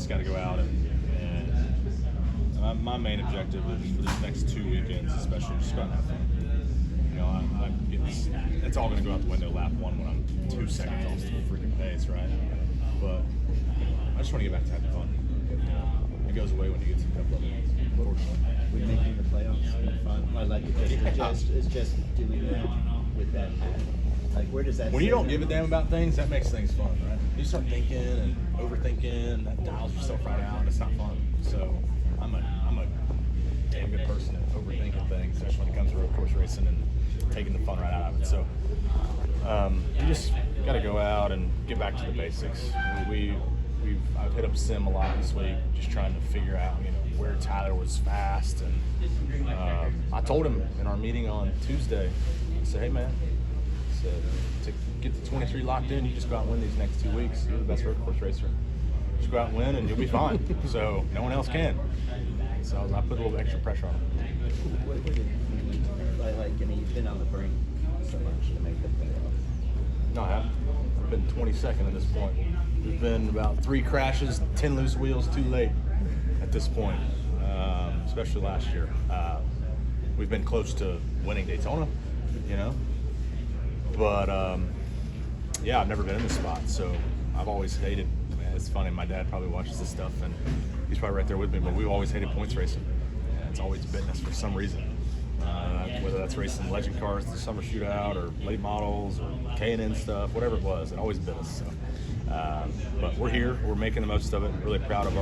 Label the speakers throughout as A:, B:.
A: just got to go out and my main objective is for these next 2 weekends, especially, just go out and have fun. You know, it's all going to go out the window lap 1 when I'm 2 seconds off the freaking pace, right? But I just want to get back to having fun. You know, it goes away when you get to the cup level, unfortunately.
B: Would making the playoffs been fun? I like it. It's just doing that with that. Like, where does that?
A: When you don't give a damn about things, that makes things fun, right? You start thinking and overthinking, that dials yourself right out, and it's not fun. So I'm a damn good person at overthinking things, especially when it comes to road course racing and taking the fun right out of it. So you just got to go out and get back to the basics. I've hit up Sim a lot this week, just trying to figure out, you know, where Tyler was fast, and I told him in our meeting on Tuesday, I said, hey man, to get the 23 locked in, you just go out and win these next 2 weeks. You're the best road course racer. Just go out and win, and you'll be fine. So no one else can. So I put a little extra pressure on him.
B: What did you like? I mean, you've been on the brink so much to make the playoffs.
A: No, I haven't. I've been 22nd at this point. There's been about 3 crashes, 10 loose wheels too late at this point, especially last year. We've been close to winning Daytona, you know. But, yeah, I've never been in this spot, so I've always hated, man, it's funny, my dad probably watches this stuff, and he's probably right there with me, but we've always hated points racing. And it's always bitten us for some reason. Whether that's racing legend cars, the summer shootout, or late models, or K&N stuff, whatever it was, it always bit us. So, but we're here, we're making the most of it. Really proud of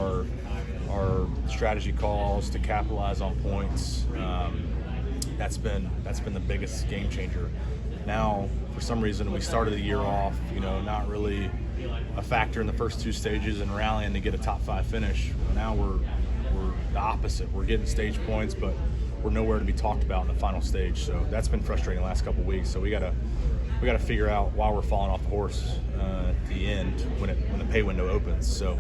A: our strategy calls to capitalize on points. That's been the biggest game changer. Now, for some reason, we started the year off, you know, not really a factor in the first 2 stages and rallying to get a top 5 finish. Now we're the opposite. We're getting stage points, but we're nowhere to be talked about in the final stage. So that's been frustrating the last couple of weeks. So we gotta figure out why we're falling off the horse at the end when the pay window opens. So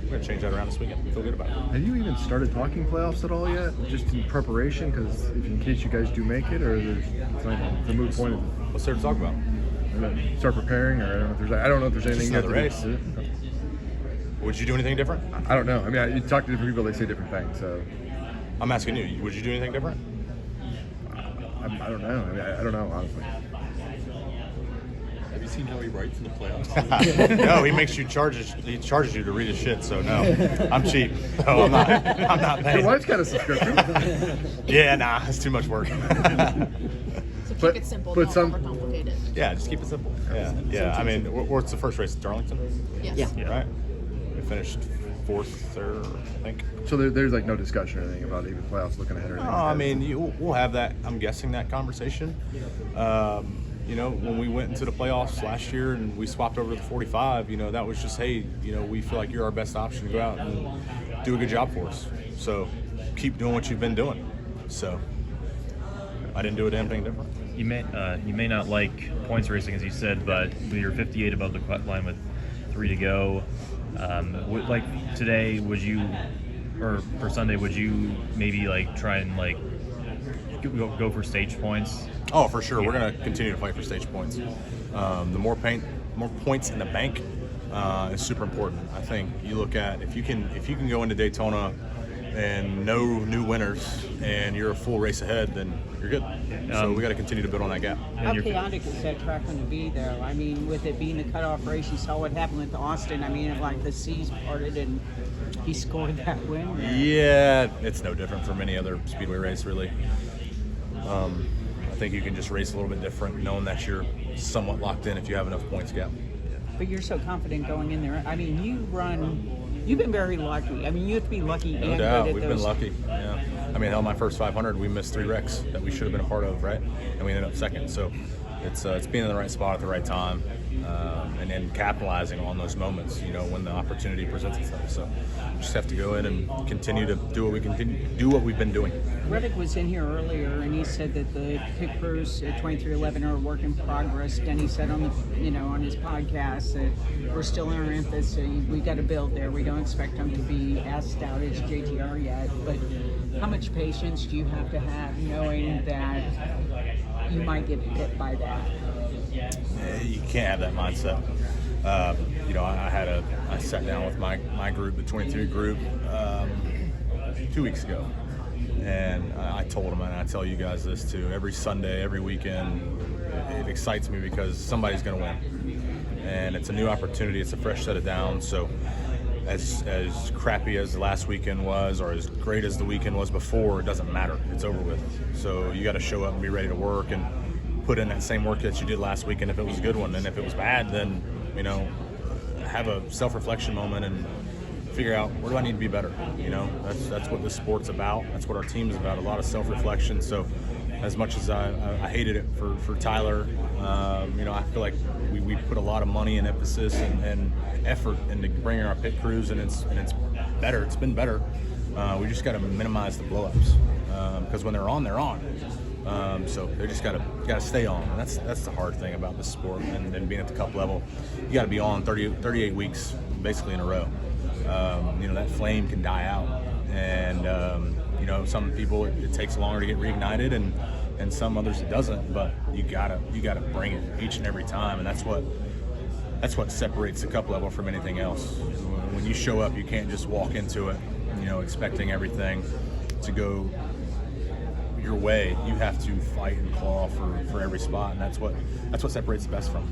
A: we're gonna change that around this weekend. Feel good about it.
C: Have you even started talking playoffs at all yet? Just in preparation, because in case you guys do make it, or it's like the moot point.
A: What's there to talk about?
C: Start preparing, or I don't know if there's anything.
A: Just another race. Would you do anything different?
C: I don't know. I mean, you talk to different people, they say different things. So
A: I'm asking you. Would you do anything different?
C: I don't know. I mean, I don't know, honestly.
D: Have you seen how he writes in the playoffs?
A: No, he charges you to read his shit. So no, I'm cheap. So I'm not paying.
C: Your wife's got a subscription.
A: Yeah, nah, it's too much work.
E: So keep it simple, don't overcomplicate it.
A: Yeah, just keep it simple. Yeah. I mean, what's the first race? Darlington?
E: Yes.
B: Yeah.
A: Right. We finished 4th there, I think.
C: So there's like no discussion or anything about even playoffs looking ahead or anything.
A: No, I mean, we'll have that. I'm guessing that conversation. You know, when we went into the playoffs last year and we swapped over to the 45, you know, that was just, hey, you know, we feel like you're our best option to go out and do a good job for us. So keep doing what you've been doing. So I didn't do a damn thing different.
F: You may not like points racing, as you said, but you're 58 above the cut line with 3 to go. Like today, would you, or for Sunday, would you maybe like try and like go for stage points?
A: Oh, for sure. We're going to continue to fight for stage points. The more points in the bank is super important. I think you look at if you can go into Daytona and no new winners and you're a full race ahead, then you're good. So we got to continue to build on that gap.
G: How chaotic is that track going to be, though? I mean, with it being a cutoff race, you saw what happened with Austin. I mean, like the seas parted and he scored that win.
A: Yeah, it's no different from any other speedway race, really. I think you can just race a little bit different, knowing that you're somewhat locked in if you have enough points gap.
G: But you're so confident going in there. I mean, you've been very lucky. I mean, you have to be lucky and
A: No doubt,
G: good at
A: we've
G: those.
A: been lucky. Yeah, I mean, hell, my first 500, we missed 3 wrecks that we should have been a part of, right? And we ended up second. So it's being in the right spot at the right time, and then capitalizing on those moments, you know, when the opportunity presents itself. So we just have to go in and continue to do what we've been doing.
G: Reddick was in here earlier, and he said that the pit crews at 2311 are a work in progress. Denny said on his podcast that we're still in our infancy. We got to build there. We don't expect them to be as stout as JTR yet. But how much patience do you have to have, knowing that you might get hit by that?
A: You can't have that mindset. I sat down with my group, the 23 group, 2 weeks ago, and I told them, and I tell you guys this too, every Sunday, every weekend, it excites me because somebody's going to win, and it's a new opportunity. It's a fresh set of downs. So as crappy as the last weekend was, or as great as the weekend was before, it doesn't matter. It's over with. So you got to show up and be ready to work and put in that same work that you did last weekend if it was a good one. And if it was bad, then, have a self-reflection moment and figure out, where do I need to be better? That's what this sport's about. That's what our team's about, a lot of self-reflection. So as much as I hated it for Tyler, I feel like we put a lot of money and emphasis and effort into bringing our pit crews, and it's better. It's been better. We just got to minimize the blowups because when they're on, they're on. So they just got to stay on. And that's the hard thing about this sport and being at the cup level. You got to be on 38 weeks basically in a row. That flame can die out, and some people it takes longer to get reignited, and some others it doesn't. But you gotta bring it each and every time, and that's what separates the cup level from anything else. When you show up, you can't just walk into it, expecting everything to go your way. You have to fight and claw for every spot, and that's what separates the best from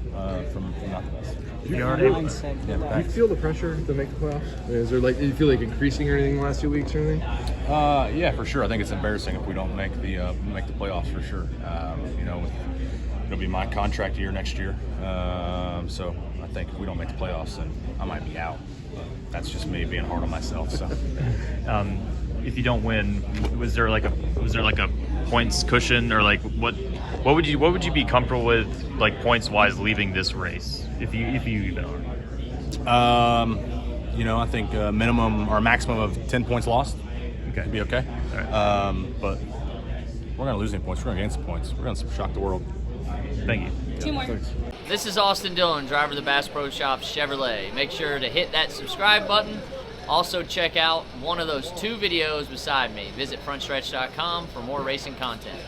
A: not the best.
F: You
G: Mindset.
C: Do you feel the pressure to make the playoffs? Is there do you feel like increasing or anything the last 2 weeks or anything?
A: Yeah, for sure. I think it's embarrassing if we don't make the playoffs for sure. It'll be my contract year next year, so I think if we don't make the playoffs, then I might be out. But that's just me being hard on myself. So,
F: if you don't win, was there like a points cushion, or like what would you be comfortable with, like points wise, leaving this race if you even are?
A: I think minimum or maximum of 10 points lost.
F: Okay.
A: Would be okay.
F: All right.
A: But we're gonna lose any points. We're gonna gain some points. We're gonna shock the world.
F: Thank you.
E: Two more.
H: This is Austin Dillon, driver of the Bass Pro Shops Chevrolet. Make sure to hit that subscribe button. Also check out one of those 2 videos beside me. Visit frontstretch.com for more racing content.